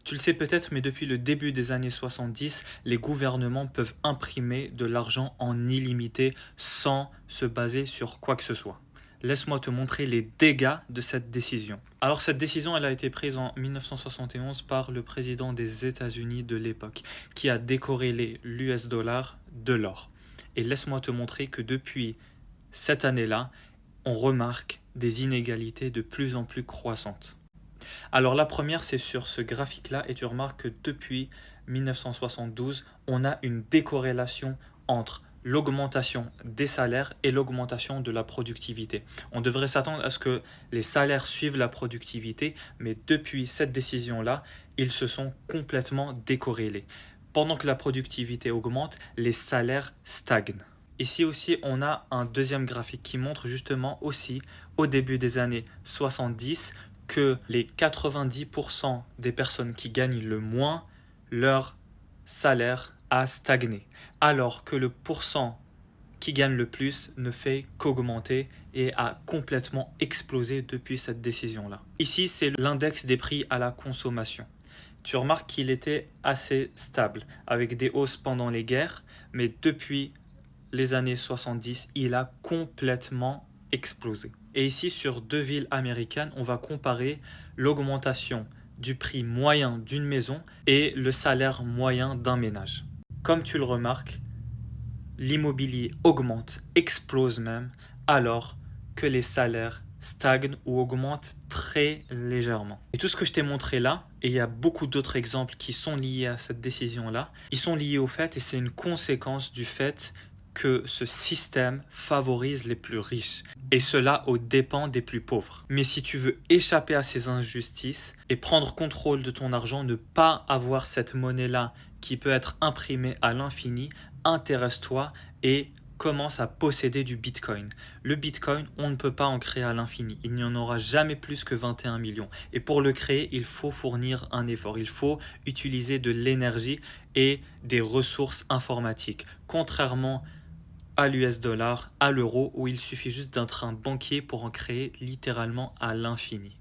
Tu le sais peut-être, mais depuis le début des années 70, les gouvernements peuvent imprimer de l'argent en illimité sans se baser sur quoi que ce soit. Laisse-moi te montrer les dégâts de cette décision. Alors cette décision, elle a été prise en 1971 par le président des États-Unis de l'époque, qui a décoré l'US dollar de l'or. Et laisse-moi te montrer que depuis cette année-là, on remarque des inégalités de plus en plus croissantes. Alors la première, c'est sur ce graphique-là, et tu remarques que depuis 1972, on a une décorrélation entre l'augmentation des salaires et l'augmentation de la productivité. On devrait s'attendre à ce que les salaires suivent la productivité, mais depuis cette décision-là, ils se sont complètement décorrélés. Pendant que la productivité augmente, les salaires stagnent. Ici aussi, on a un deuxième graphique qui montre justement aussi, au début des années 70, que les 90% des personnes qui gagnent le moins, leur salaire a stagné, alors que le pourcent qui gagne le plus ne fait qu'augmenter et a complètement explosé depuis cette décision-là. Ici, c'est l'index des prix à la consommation. Tu remarques qu'il était assez stable, avec des hausses pendant les guerres, mais depuis les années 70, il a complètement explosé. Et ici, sur deux villes américaines, on va comparer l'augmentation du prix moyen d'une maison et le salaire moyen d'un ménage. Comme tu le remarques, l'immobilier augmente, explose même, alors que les salaires stagnent ou augmentent très légèrement. Et tout ce que je t'ai montré là, et il y a beaucoup d'autres exemples qui sont liés à cette décision-là, ils sont liés au fait, et c'est une conséquence du fait que ce système favorise les plus riches, et cela aux dépens des plus pauvres. Mais si tu veux échapper à ces injustices et prendre contrôle de ton argent, ne pas avoir cette monnaie-là qui peut être imprimée à l'infini, intéresse-toi et commence à posséder du Bitcoin. Le Bitcoin, on ne peut pas en créer à l'infini. Il n'y en aura jamais plus que 21 millions. Et pour le créer, il faut fournir un effort. Il faut utiliser de l'énergie et des ressources informatiques. Contrairement à l'US dollar, à l'euro, où il suffit juste d'un train banquier pour en créer littéralement à l'infini.